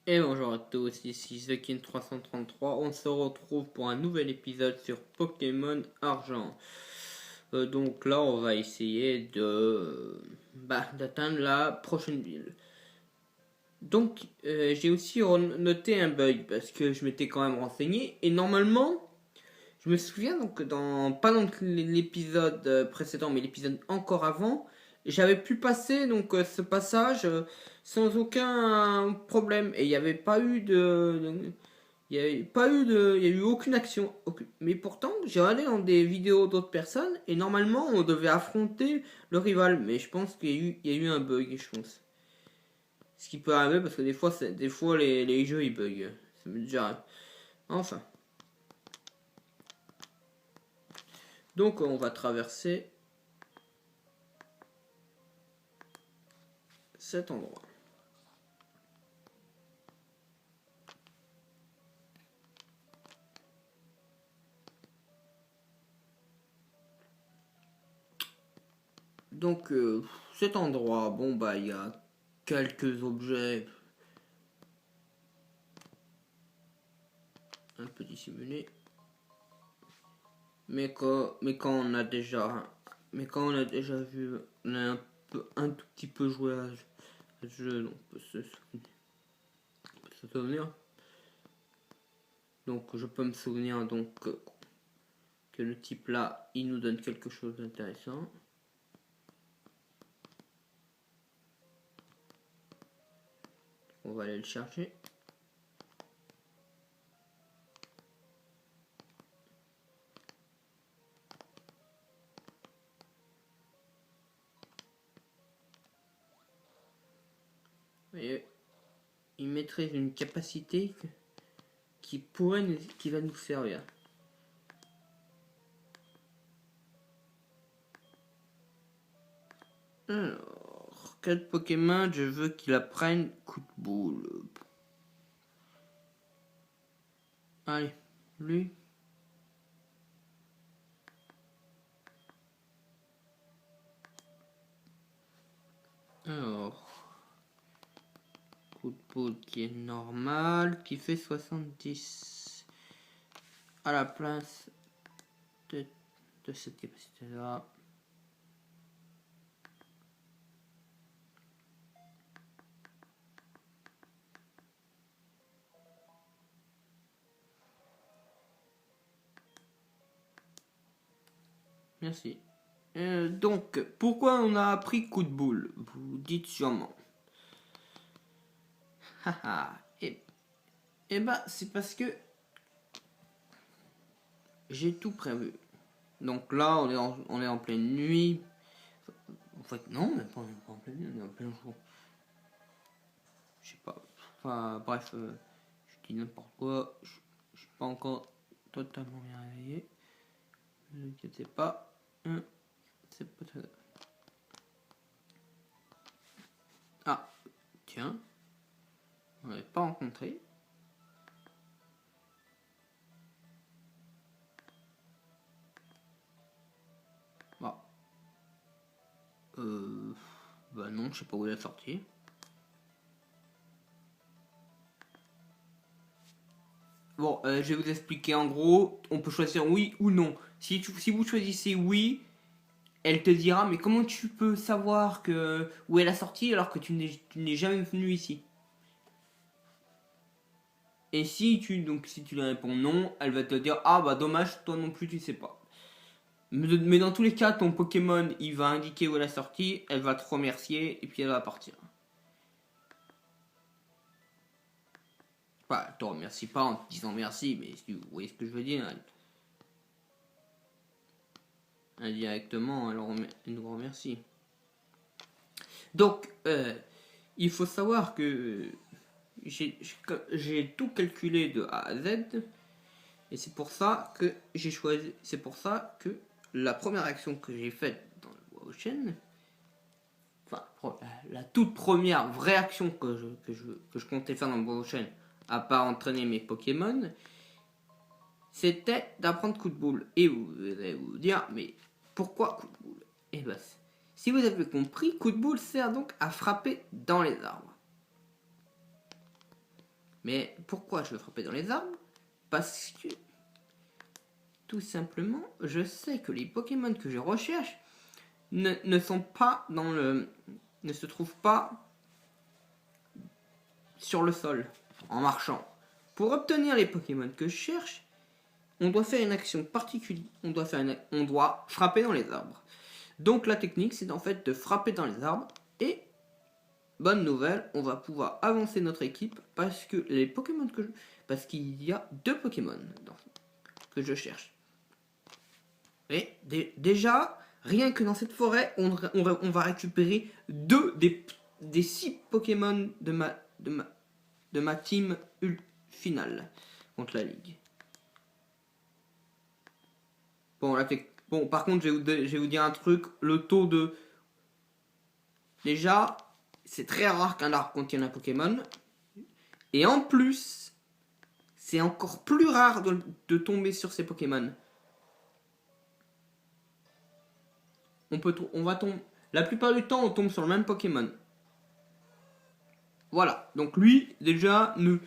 Et bonjour à tous, ici Zekin333. On se retrouve pour un nouvel épisode sur Pokémon Argent. Donc là, on va essayer d'atteindre la prochaine ville. Donc, j'ai aussi noté un bug parce que je m'étais quand même renseigné. Et normalement, je me souviens donc pas dans l'épisode précédent, mais l'épisode encore avant, j'avais pu passer ce passage sans aucun problème et il n'y avait pas eu il y avait pas eu il y a eu aucune action. Mais pourtant, j'ai regardé dans des vidéos d'autres personnes et normalement on devait affronter le rival, mais je pense il y a eu un bug, je pense. Ce qui peut arriver parce que des fois les jeux ils bug. Ça me déjà. Enfin. Donc on va traverser cet endroit. Donc cet endroit, bon bah il y a quelques objets un peu dissimulés. Mais quand on a déjà vu, on a un tout petit peu joué à ce jeu, on peut se souvenir. Donc je peux me souvenir que le type là, il nous donne quelque chose d'intéressant. On va aller le chercher. Et il maîtrise une capacité qui va nous servir. Alors, quel Pokémon je veux qu'il apprenne coup de boule? Allez, lui. Alors, coup de boule qui est normal, qui fait 70 à la place de cette capacité là. Merci. Donc, pourquoi on a appris coup de boule? Vous dites sûrement. Haha. Et bah, c'est parce que j'ai tout prévu. Donc là, on est en pleine nuit. En fait, non, mais pas en pleine nuit, on est en plein jour. Je sais pas. Enfin, bref, je dis n'importe quoi. Je suis pas encore totalement bien réveillé. Ne vous inquiétez pas. C'est pas très... Ah, tiens. On n'avait pas rencontré. Bah. Bah non, je sais pas où il est sorti. Bon, je vais vous expliquer en gros. On peut choisir oui ou non. Si vous choisissez oui, elle te dira mais comment tu peux savoir où est la sortie alors que tu n'es jamais venu ici. Et si tu lui réponds non, elle va te dire ah bah dommage, toi non plus tu sais pas. Mais dans tous les cas, ton Pokémon il va indiquer où est la sortie, elle va te remercier et puis elle va partir. Enfin, elle te remercie pas en te disant merci, mais si vous voyez ce que je veux dire. Indirectement, elle nous remercie. Donc, il faut savoir que j'ai tout calculé de A à Z. Et c'est pour ça que j'ai choisi. C'est pour ça que la première action que j'ai faite dans le Bois Ocean, enfin, la toute première vraie action que je comptais faire dans le Bois Ocean, à part entraîner mes Pokémon, c'était d'apprendre coup de boule. Et vous allez vous dire, mais pourquoi coup de boule? Et ben, si vous avez compris, coup de boule sert donc à frapper dans les arbres. Mais pourquoi je veux frapper dans les arbres? Parce que, tout simplement, je sais que les Pokémon que je recherche ne sont pas dans le... ne se trouvent pas sur le sol, en marchant. Pour obtenir les Pokémon que je cherche, on doit faire une action particulière. On doit frapper dans les arbres. Donc la technique, c'est en fait de frapper dans les arbres. Et, bonne nouvelle, on va pouvoir avancer notre équipe parce que les Pokémon parce qu'il y a 2 Pokémon que je cherche. Et déjà, rien que dans cette forêt, on va récupérer 2 des 6 Pokémon de ma team finale contre la ligue. Bon, par contre, je vais vous dire un truc. Le taux de... Déjà, c'est très rare qu'un arbre contienne un Pokémon. Et en plus, c'est encore plus rare de tomber sur ces Pokémon. La plupart du temps, on tombe sur le même Pokémon. Voilà. Donc lui, déjà, ne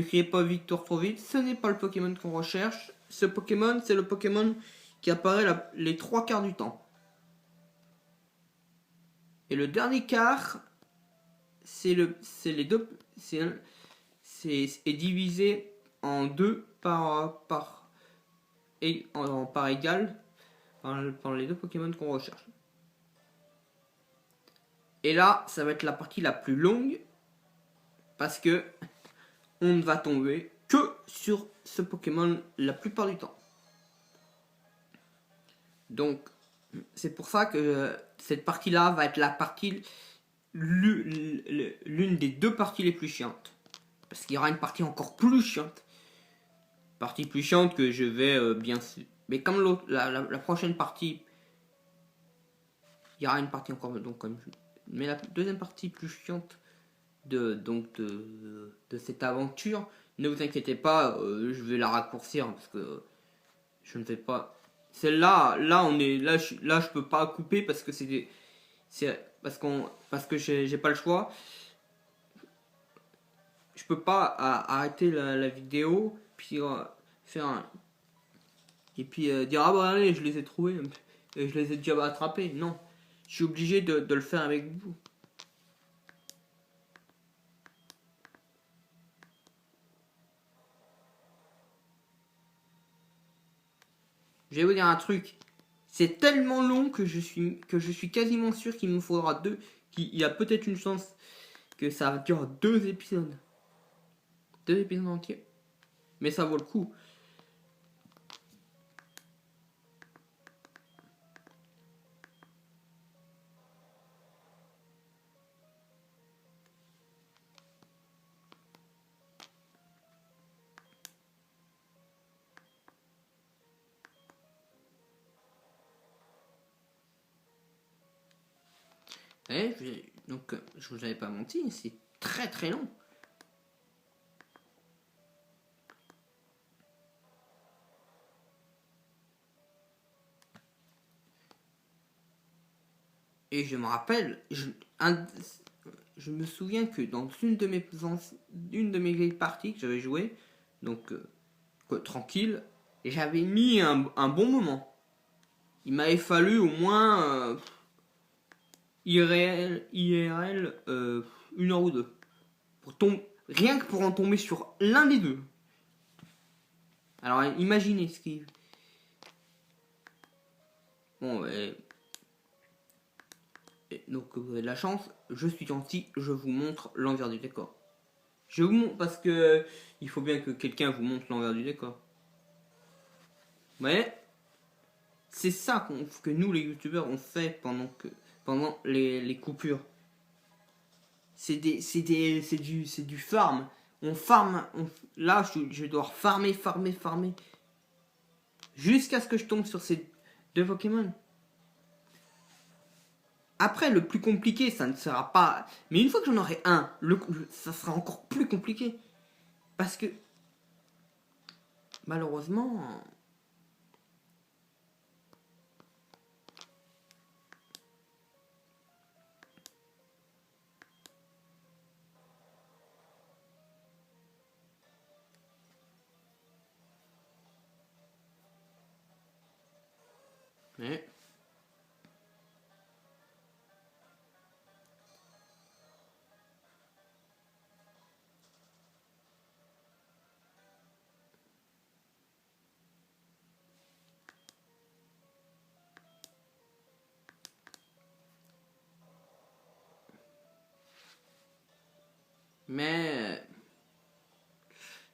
criez pas victoire trop vite. Ce n'est pas le Pokémon qu'on recherche. Ce Pokémon, c'est le Pokémon qui apparaît les 3 quarts du temps. Et le dernier quart, c'est divisé en 2 par égal par les 2 Pokémon qu'on recherche. Et là, ça va être la partie la plus longue parce que on ne va tomber que sur ce Pokémon la plupart du temps. Donc, c'est pour ça que cette partie-là va être la partie l'une des 2 parties les plus chiantes. Parce qu'il y aura une partie encore plus chiante. Partie plus chiante que je vais bien... Mais comme la prochaine partie... Il y aura une partie encore... Donc, mais la deuxième partie plus chiante de cette aventure, ne vous inquiétez pas, je vais la raccourcir parce que je ne fais pas... Celle-là, je peux pas couper parce que parce que j'ai pas le choix. Je peux pas arrêter la vidéo puis dire ah bah allez je les ai trouvés et je les ai déjà attrapés. Non, je suis obligé de le faire avec vous. Je vais vous dire un truc. C'est tellement long que je suis quasiment sûr qu'il me faudra 2. Qu'il y a peut-être une chance que ça dure 2 épisodes. 2 épisodes entiers. Mais ça vaut le coup. Donc, je vous avais pas menti, c'est très très long. Et je me rappelle, je me souviens que dans une de mes vieilles parties que j'avais joué, donc tranquille, et j'avais mis un bon moment. Il m'avait fallu au moins IRL 1 heure ou 2 rien que pour en tomber sur l'un des 2. Alors imaginez ce qui... Bon, donc vous avez de la chance, je suis gentil, je vous montre l'envers du décor. Je vous montre parce que il faut bien que quelqu'un vous montre l'envers du décor. Mais c'est ça que nous les youtubeurs on fait pendant les coupures. C'est du farm. On farm. Là je dois farmer. Jusqu'à ce que je tombe sur ces 2 Pokémon. Après, le plus compliqué, ça ne sera pas... Mais une fois que j'en aurai un, ça sera encore plus compliqué. Parce que... Malheureusement... Mais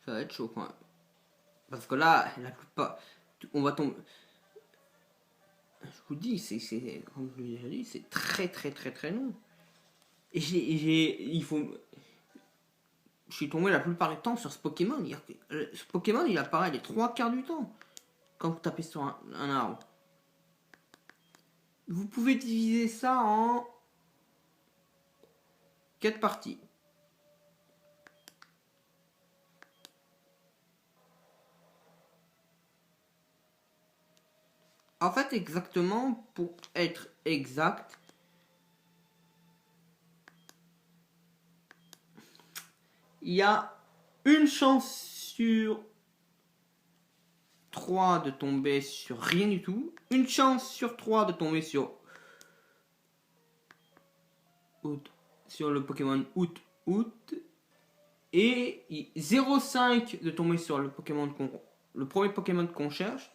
ça va être chaud quand même. Parce que là, la plupart, on va tomber. Je vous dis, comme je l'ai déjà dit, c'est très long. Et il faut. Je suis tombé la plupart du temps sur ce Pokémon. Ce Pokémon, il apparaît les 3 quarts du temps quand vous tapez sur un arbre. Vous pouvez diviser ça en 4 parties. En fait, exactement, pour être exact, il y a une chance sur 3 de tomber sur rien du tout. Une chance sur 3 de tomber sur le Pokémon Out. Et 0,5 de tomber sur le premier Pokémon qu'on cherche.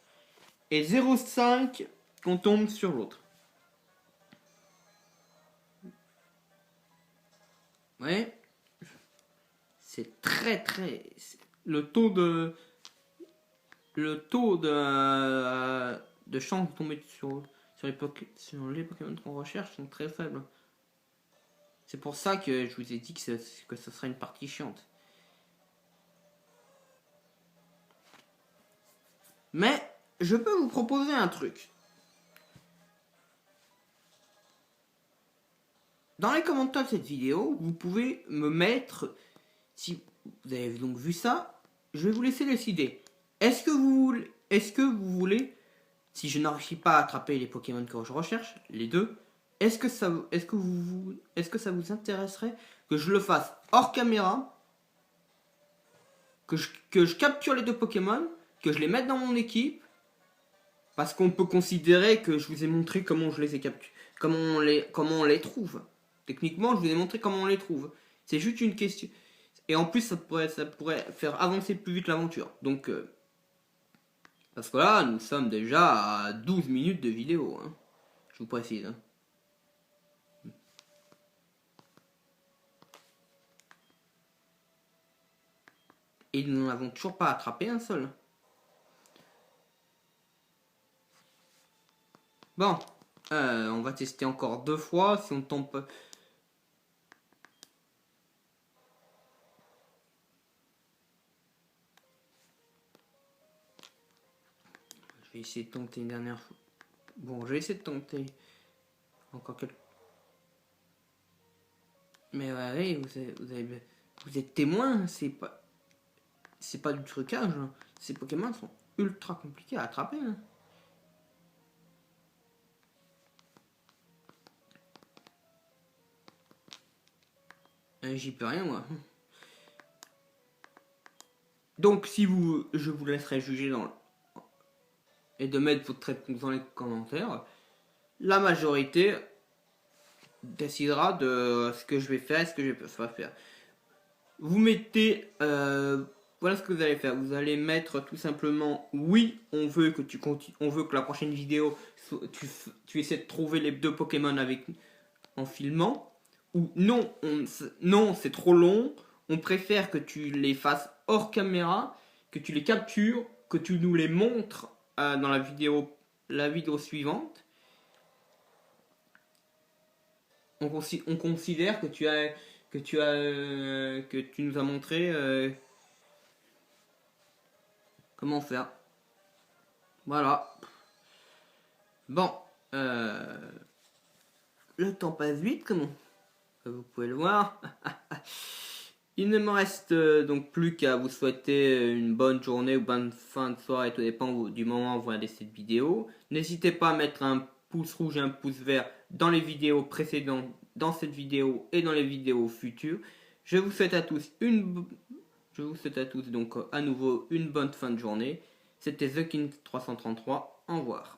Et 0,5 qu'on tombe sur l'autre. Ouais. C'est très. Le taux de chance de tomber sur les Pokémon qu'on recherche sont très faibles. C'est pour ça que je vous ai dit que ce serait une partie chiante. Mais je peux vous proposer un truc. Dans les commentaires de cette vidéo, vous pouvez me mettre, si vous avez donc vu ça, je vais vous laisser décider. Est-ce que vous voulez, si je n'arrive pas à attraper les Pokémon que je recherche, les deux, est-ce que ça vous intéresserait que je le fasse hors caméra, que je capture les 2 Pokémon, que je les mette dans mon équipe, parce qu'on peut considérer que je vous ai montré comment je les ai capturés, comment on les trouve. Techniquement, je vous ai montré comment on les trouve. C'est juste une question. Et en plus, ça pourrait faire avancer plus vite l'aventure. Donc, parce que là, nous sommes déjà à 12 minutes de vidéo. Hein. Je vous précise. Hein. Et nous n'avons toujours pas attrapé un seul. Bon, on va tester encore 2 fois. Si on tombe... Je vais essayer de tenter une dernière fois. Bon, je vais essayer de tenter encore quelques... Mais ouais, vous êtes témoin, c'est pas du trucage. Hein. Ces Pokémon sont ultra compliqués à attraper. Hein. J'y peux rien moi. Donc je vous laisserai juger et de mettre votre réponse dans les commentaires. La majorité décidera de ce que je vais faire et ce que je ne vais pas faire. Vous mettez... voilà ce que vous allez faire. Vous allez mettre tout simplement oui, on veut que la prochaine vidéo, tu essaies de trouver les 2 Pokémon en filmant. Ou non, non, c'est trop long. On préfère que tu les fasses hors caméra, que tu les captures, que tu nous les montres dans la vidéo suivante. On considère que tu nous as montré comment faire. Voilà. Bon, le temps passe vite, comment vous pouvez le voir. Il ne me reste donc plus qu'à vous souhaiter une bonne journée ou bonne fin de soirée, tout dépend du moment où vous regardez cette vidéo. N'hésitez pas à mettre un pouce rouge et un pouce vert dans les vidéos précédentes, dans cette vidéo et dans les vidéos futures. Je vous souhaite à tous donc à nouveau une bonne fin de journée. C'était The King 333. Au revoir.